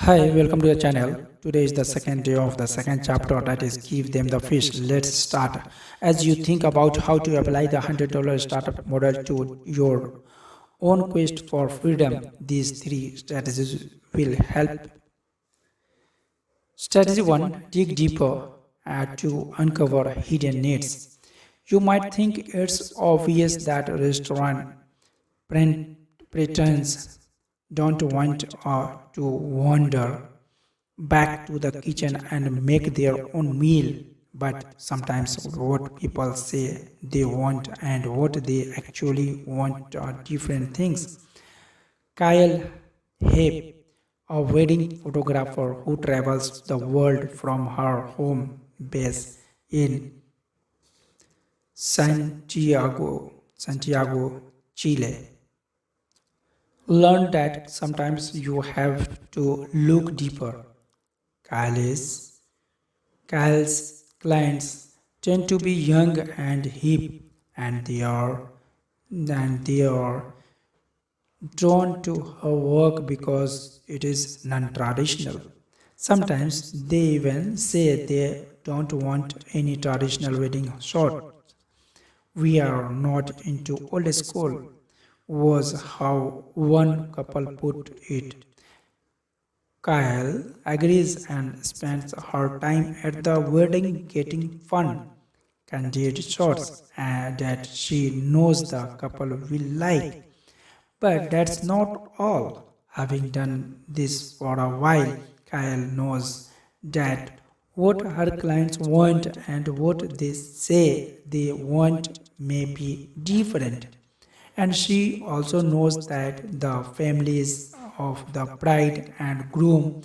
Hi, welcome to the channel. Today is the second day of the second chapter, that is give them the fish. Let's start. As you think about how to apply the $100 startup model to your own quest for freedom, these three strategies will help. Strategy 1, dig deeper to uncover hidden needs. You might think it's obvious that restaurant patrons don't want to wander back to the kitchen and make their own meal. But sometimes what people say they want and what they actually want are different things. Kyle Hape, a wedding photographer who travels the world from her home base in Santiago, Chile, learned that sometimes you have to look deeper. Kyle's Kyle's clients tend to be young and hip, and they are drawn to her work because it is non-traditional. Sometimes they even say they don't want any traditional wedding shot. We are not into old school, was how one couple put it. Kyle agrees and spends her time at the wedding getting fun, candid shots that she knows the couple will like. But that's not all. Having done this for a while, Kyle knows that what her clients want and what they say they want may be different. And she also knows that the families of the bride and groom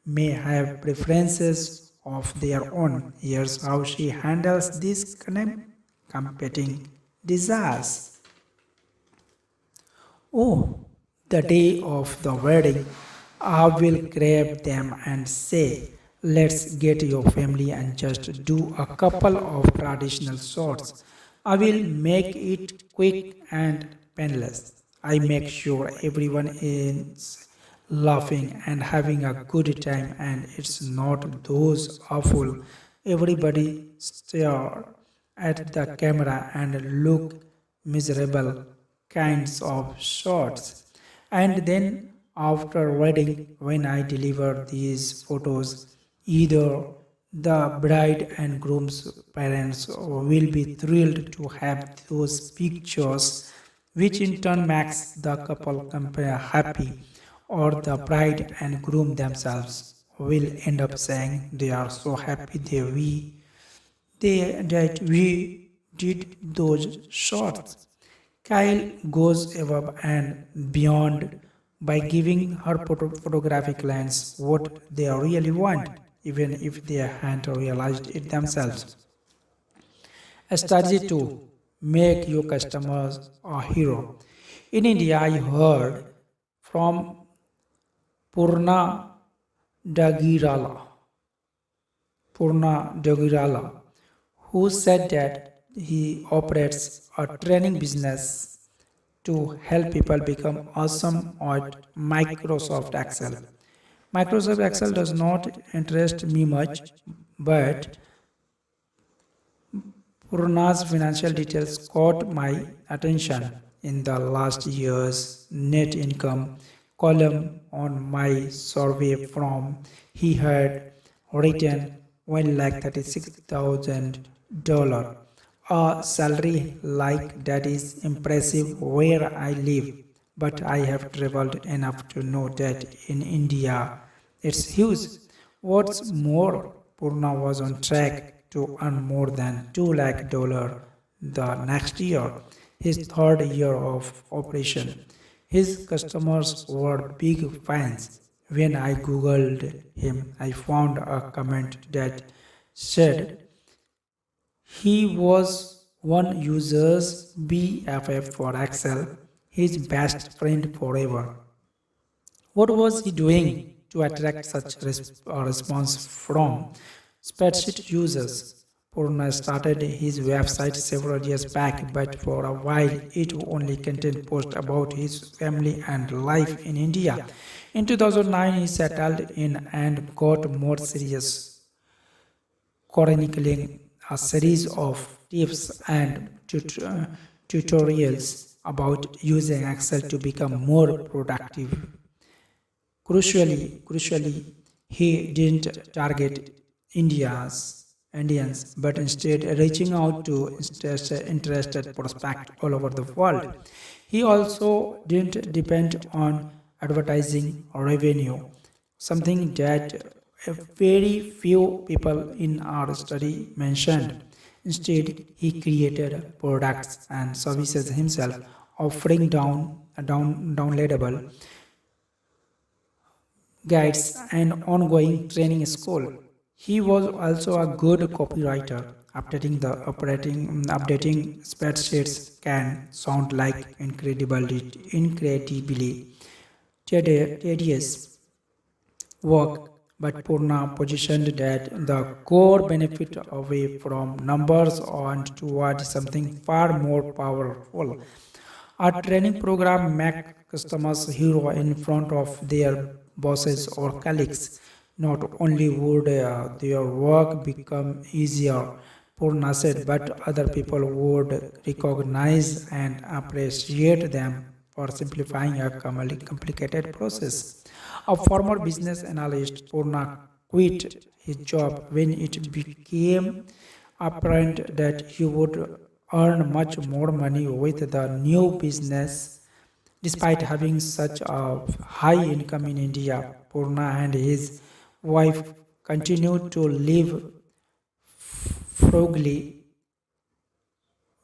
may have preferences of their own. Here's how she handles these competing desires. Oh, the day of the wedding, I will grab them and say, let's get your family and just do a couple of traditional shots. I will make it quick and painless. I make sure everyone is laughing and having a good time, and it's not those awful everybody stare at the camera and look miserable kinds of shots. And then after wedding, when I deliver these photos, either the bride and groom's parents will be thrilled to have those pictures, which in turn makes the couple compare happy, or the bride and groom themselves will end up saying they are so happy that we did those shots. Kyle goes above and beyond by giving her photographic clients what they really want, even if they hadn't realized it themselves. Strategy 2, make your customers a hero. In India, I heard from Purna Dagirala, Purna Dagirala, who said that he operates a training business to help people become awesome at Microsoft Excel. Microsoft Excel does not interest me much, but Purna's financial details caught my attention. In the last year's net income column on my survey form, he had written $1,36,000. A salary like that is impressive where I live, but I have traveled enough to know that in India it's huge. What's more, Purna was on track to earn more than $2 lakh the next year, his third year of operation. His customers were big fans. When I googled him, I found a comment that said he was one user's BFF for Excel, his best friend forever. What was he doing to attract such response from spreadsheet users? Purna started his website several years back, but for a while it only contained posts about his family and life in India. In 2009, he settled in and got more serious, chronicling a series of tips and tutorials about using Excel to become more productive. Crucially, he didn't target India's Indians, but instead reaching out to interested prospects all over the world. He also didn't depend on advertising revenue, something that very few people in our study mentioned. Instead, he created products and services himself, offering downloadable guides, and ongoing training school. He was also a good copywriter. Updating spreadsheets can sound like incredibly tedious work, but Purna positioned that the core benefit away from numbers and toward something far more powerful. A training program makes customers hero in front of their bosses or colleagues. Not only would their work become easier, Purna said, but other people would recognize and appreciate them for simplifying a complicated process. A former business analyst, Purna quit his job when it became apparent that he would earn much more money with the new business. Despite having such a high income in India, Purna and his wife continued to live frugally.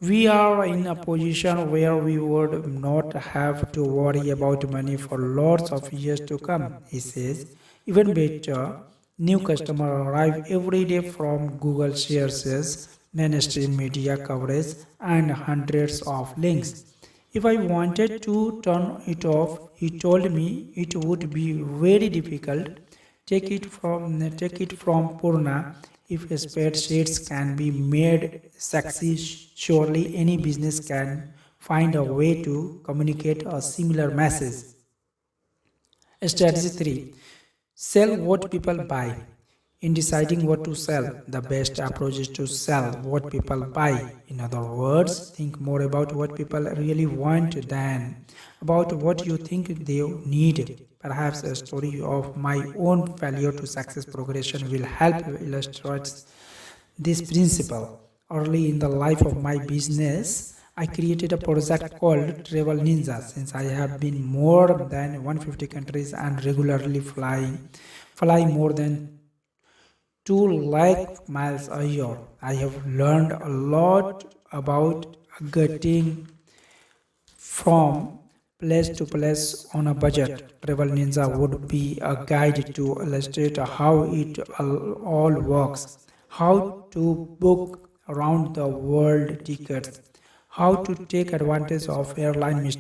We are in a position where we would not have to worry about money for lots of years to come, he says. Even better, new customers arrive every day from Google searches, mainstream media coverage, and hundreds of links. If I wanted to turn it off, he told me it would be very difficult. Take it from Purna. If spreadsheets can be made sexy, surely any business can find a way to communicate a similar message. Strategy 3. Sell what people buy. In deciding what to sell, the best approach is to sell what people buy. In other words, think more about what people really want than about what you think they need. Perhaps a story of my own failure to success progression will help illustrate this principle. Early in the life of my business, I created a project called Travel Ninja. Since I have been more than 150 countries and regularly fly more than 2 lakh miles a year. I have learned a lot about getting from place to place on a budget. Travel Ninja would be a guide to illustrate how it all works, how to book around the world tickets, how to take advantage of airline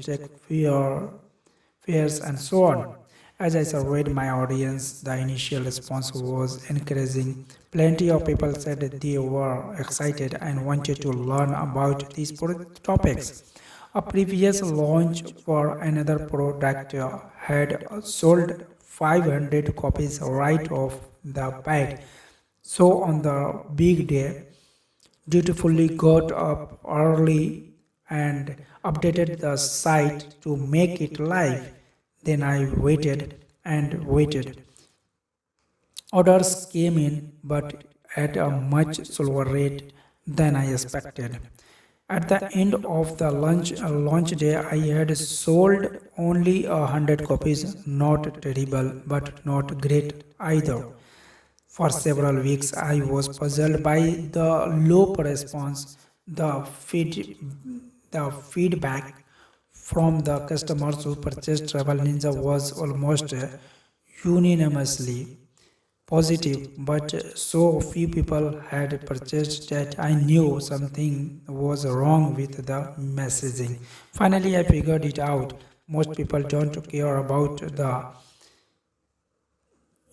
fares, and so on. As I surveyed my audience, the initial response was encouraging. Plenty of people said that they were excited and wanted to learn about these topics. A previous launch for another product had sold 500 copies right off the bat. So on the big day, dutifully got up early and updated the site to make it live. Then I waited and waited. Orders came in, but at a much slower rate than I expected. At the end of the launch day, I had sold only 100 copies. Not terrible, but not great either. For several weeks, I was puzzled by the low response. The feed, the feedback from the customers who purchased Travel Ninja was almost unanimously positive, but so few people had purchased that I knew something was wrong with the messaging. Finally, I figured it out. Most people don't care about the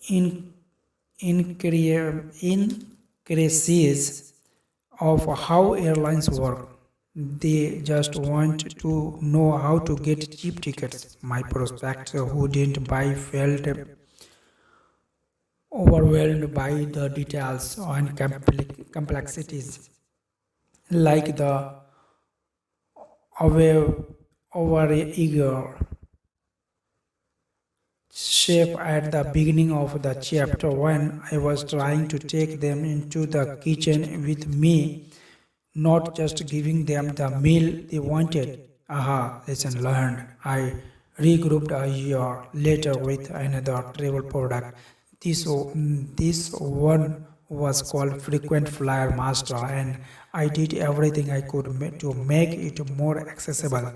in increases of how airlines work. They just want to know how to get cheap tickets. My prospects who didn't buy felt overwhelmed by the details and complexities, like the over, over eager chef at the beginning of the chapter when I was trying to take them into the kitchen with me, not just giving them the meal they wanted. Aha, lesson learned. I regrouped a year later with another travel product. This one was called Frequent Flyer Master, and I did everything I could to make it more accessible.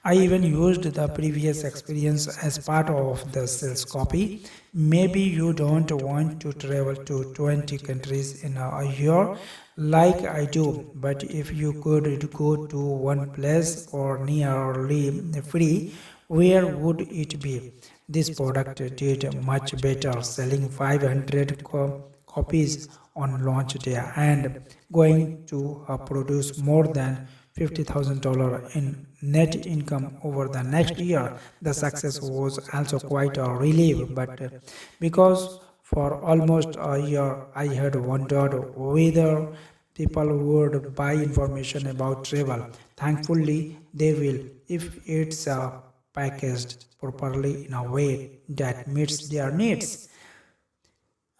I even used the previous experience as part of the sales copy. Maybe you don't want to travel to 20 countries in a year like I do, but if you could go to one place for nearly free, where would it be? This product did much better, selling 500 copies on launch day and going to produce more than $50,000 in net income over the next year. The success was also quite a relief, but because for almost a year I had wondered whether people would buy information about travel. Thankfully, they will if it's packaged properly in a way that meets their needs.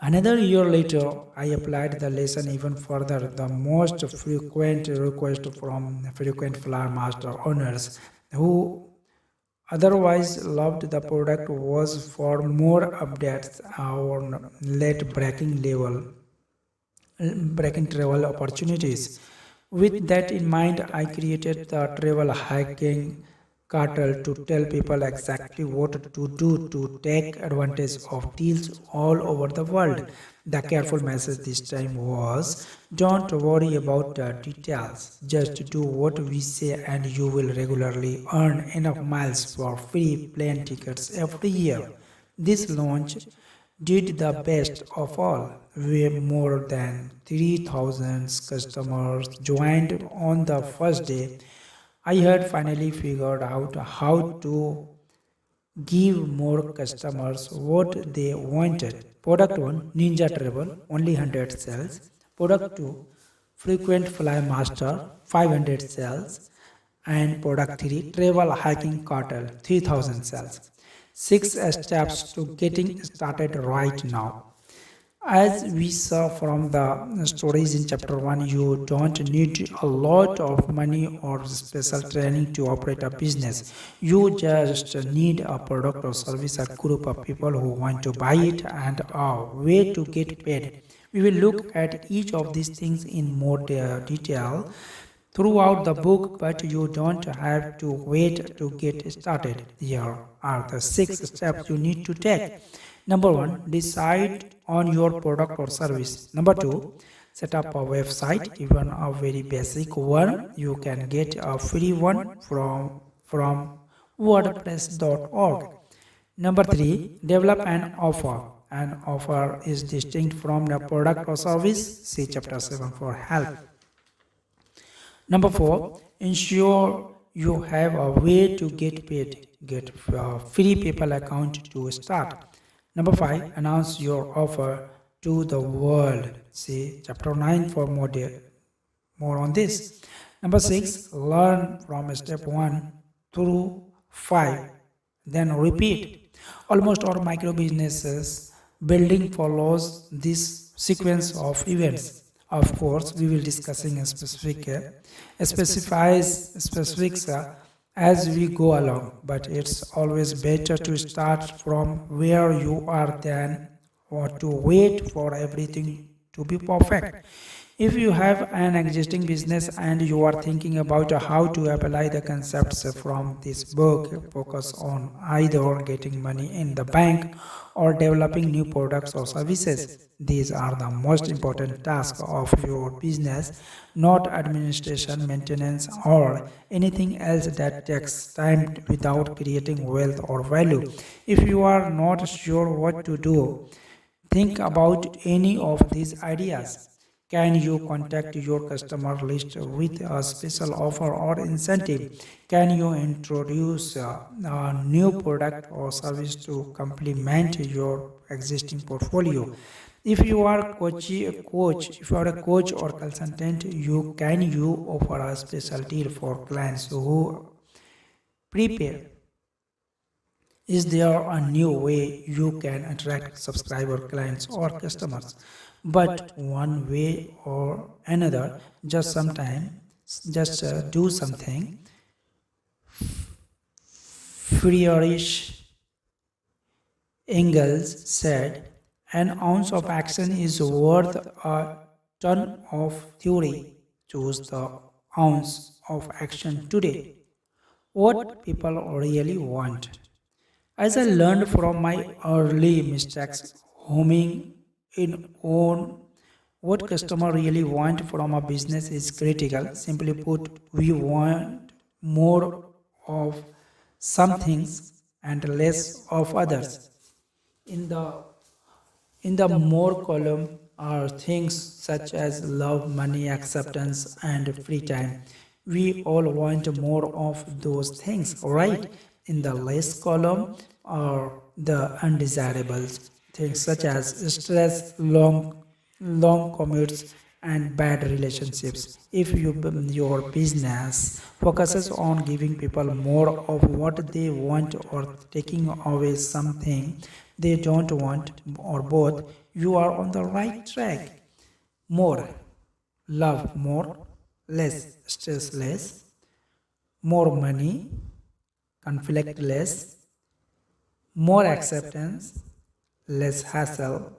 Another year later, I applied the lesson even further. The most frequent request from frequent flyer master owners who otherwise loved the product was for more updates on late breaking travel opportunities. With that in mind, I created the travel hacking cartel to tell people exactly what to do to take advantage of deals all over the world. The careful message this time was don't worry about the details, just do what we say and you will regularly earn enough miles for free plane tickets every year. This launch did the best of all. Way more than 3,000 customers joined on the first day. I had finally figured out how to give more customers what they wanted. Product 1 Ninja Travel, only 100 sales. Product 2 Frequent Fly Master, 500 sales. And product 3 Travel Hiking Cartel, 3000 sales. 6 steps to getting started right now. As we saw from the stories in chapter 1, you don't need a lot of money or special training to operate a business. You just need a product or service, a group of people who want to buy it, and a way to get paid. We will look at each of these things in more detail throughout the book, but you don't have to wait to get started. Here are the 6 steps you need to take. Number 1, decide on your product or service. Number 2, set up a website, even a very basic one. You can get a free one from wordpress.org. Number 3, develop an offer. An offer is distinct from the product or service. See chapter 7 for help. Number 4, ensure you have a way to get paid. Get a free PayPal account to start. Number 5, announce your offer to the world. See chapter 9 for more on this. Number 6, learn from step 1 through 5. Then repeat. Almost all micro businesses building follows this sequence of events. Of course, we will discussing a specifics as we go along, but it's always better to start from where you are than or to wait for everything to be perfect. If you have an existing business and you are thinking about how to apply the concepts from this book, focus on either getting money in the bank or developing new products or services. These are the most important tasks of your business, not administration, maintenance, or anything else that takes time without creating wealth or value. If you are not sure what to do, think about any of these ideas. Can you contact your customer list with a special offer or incentive? Can you introduce a new product or service to complement your existing portfolio? If you are if you are a coach or consultant, you offer a special deal for clients who prepare. Is there a new way you can attract subscriber clients or customers? But one way or another, just do something. Friedrich Engels said, an ounce of action is worth a ton of theory. Choose the ounce of action today. What people really want. As I learned from my early mistakes, homing in on what customer really want from a business is critical. Simply put, we want more of some things and less of others. In the in the more column are things such as love, money, acceptance, and free time. We all want more of those things, right? In the less column are the undesirables, things such as stress, long commutes, and bad relationships. If your business focuses on giving people more of what they want or taking away something they don't want, or both, you are on the right track. More love, more, less stress, less, more money, conflict less, more acceptance, less hassle,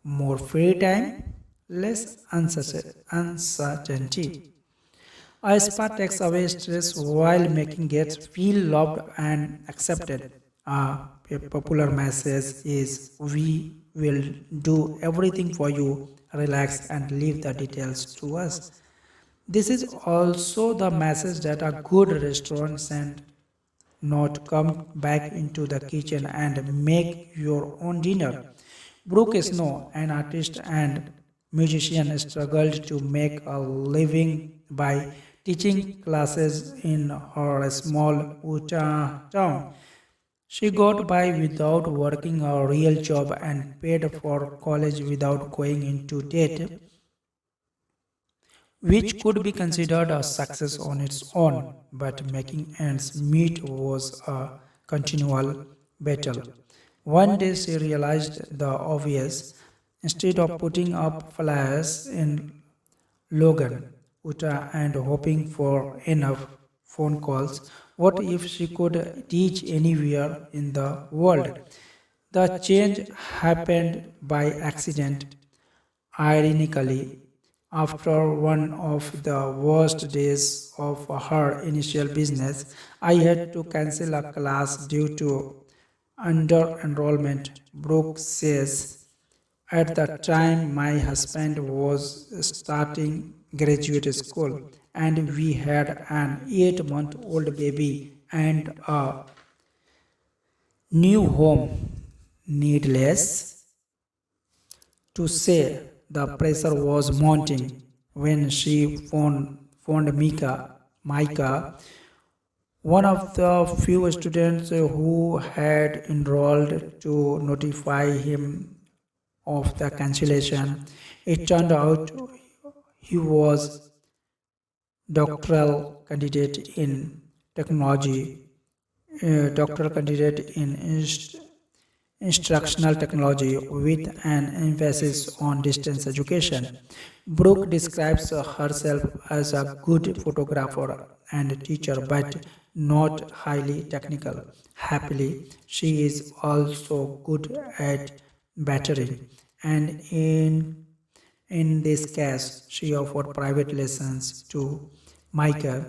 more free time, less uncertainty. A spa takes away stress while making it feel loved and accepted. A popular message is, we will do everything for you, relax and leave the details to us. This is also the message that a good restaurant sent, not come back into the kitchen and make your own dinner. Brooke Snow, an artist and musician, struggled to make a living by teaching classes in her small Utah town. She got by without working a real job and paid for college without going into debt, which could be considered a success on its own, but making ends meet was a continual battle. One day she realized the obvious. Instead of putting up flyers in Logan, Utah, and hoping for enough phone calls, what if she could teach anywhere in the world? The change happened by accident. Ironically, after one of the worst days of her initial business, I had to cancel a class due to under enrollment. Brooke says, at the time, my husband was starting graduate school, and we had an 8-month-old baby and a new home. Needless to say, the pressure was mounting. When she phoned Micah, one of the few students who had enrolled, to notify him of the cancellation. It turned out he was doctoral candidate in technology, doctoral candidate in instructional technology with an emphasis on distance education. Brooke describes herself as a good photographer and teacher, but not highly technical. Happily, she is also good at battering, and in this case, she offered private lessons to Michael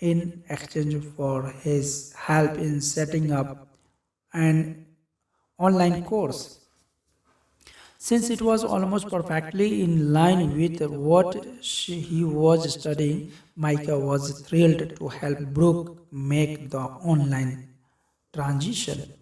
in exchange for his help in setting up an online course. Since it was almost perfectly in line with what he was studying, Micah was thrilled to help Brooke make the online transition.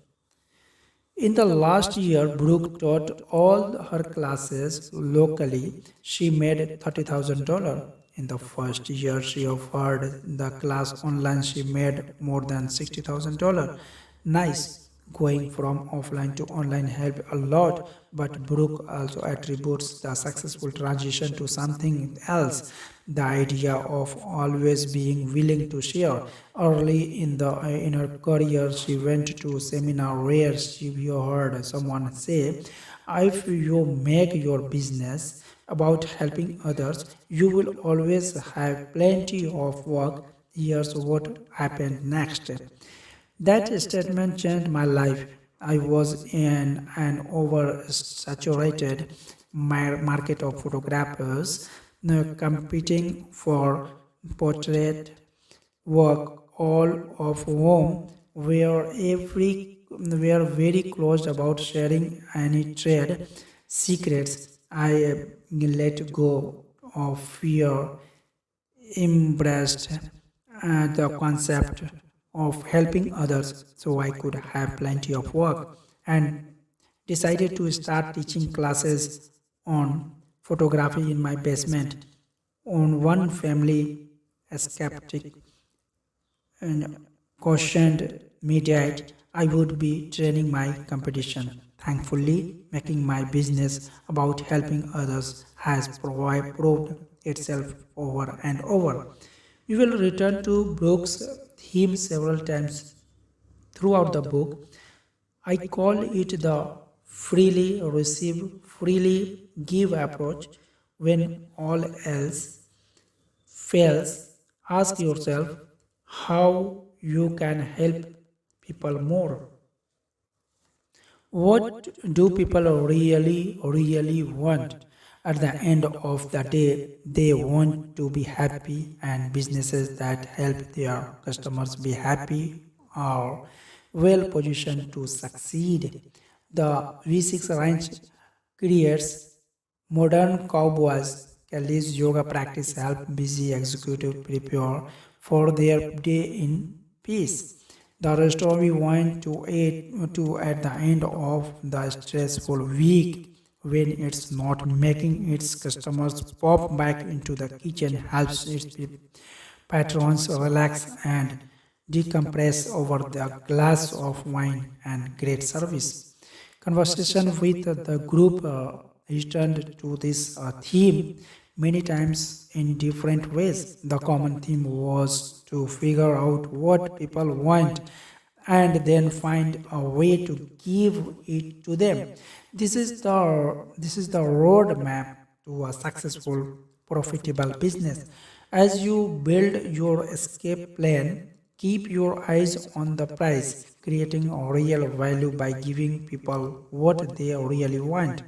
In the last year, Brooke taught all her classes locally. She made $30,000. In the first year, she offered the class online. She made more than $60,000. Nice. Going from offline to online helped a lot, but Brooke also attributes the successful transition to something else, the idea of always being willing to share. Early in her career, she went to seminar where she heard someone say, "If you make your business about helping others, you will always have plenty of work." Here's what happened next. That statement changed my life. I was in an oversaturated market of photographers competing for portrait work, all of whom were very close about sharing any trade secrets. I let go of fear, embraced the concept of helping others so I could have plenty of work, and decided to start teaching classes on photography in my basement. On one family, a skeptic and cautioned me that I would be training my competition. Thankfully, making my business about helping others has proved itself over and over. We will return to Brooks' theme several times throughout the book. I call it the freely receive, freely give approach. When all else fails, ask yourself how you can help people more. What do people really want? At the end of the day, they want to be happy, and businesses that help their customers be happy are well positioned to succeed. The V6 ranch creates modern cowboys. Kelly's yoga practice help busy executives prepare for their day in peace. The restaurant we want to eat to at the end of the stressful week, when it's not making its customers pop back into the kitchen, helps its patrons relax and decompress over the glass of wine and great service. Conversation with the group returned to this theme many times in different ways. The common theme was to figure out what people want and then find a way to give it to them. This is the roadmap to a successful, profitable business. As you build your escape plan, keep your eyes on the prize, creating a real value by giving people what they really want.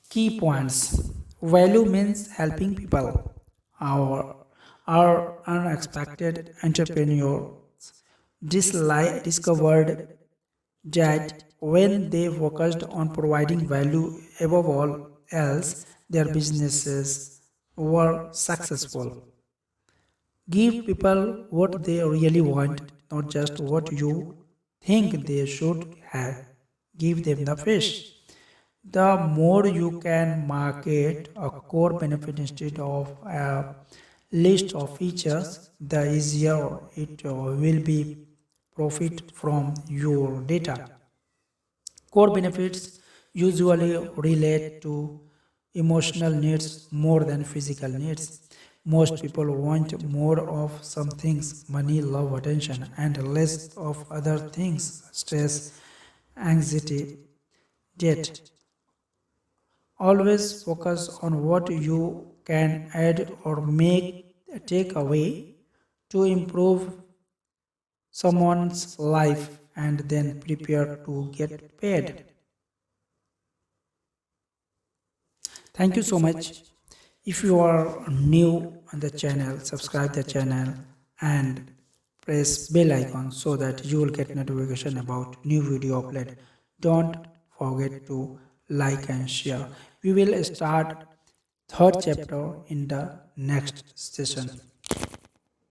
Key points. Value means helping people. Our, our unexpected entrepreneur discovered that when they focused on providing value above all else, their businesses were successful. Give people what they really want, not just what you think they should have. Give them the fish. The more you can market a core benefit instead of a list of features, the easier it will be profit from your data. Core benefits usually relate to emotional needs more than physical needs. Most people want more of some things: money, love, attention, and less of other things: stress, anxiety, debt. Always focus on what you can add or take away to improve someone's life, and then prepare to get paid. Thank you so much. If you are new on the channel, subscribe the channel and press bell icon so that you will get notification about new video upload. Don't forget to like and share. We will start third chapter in the next session.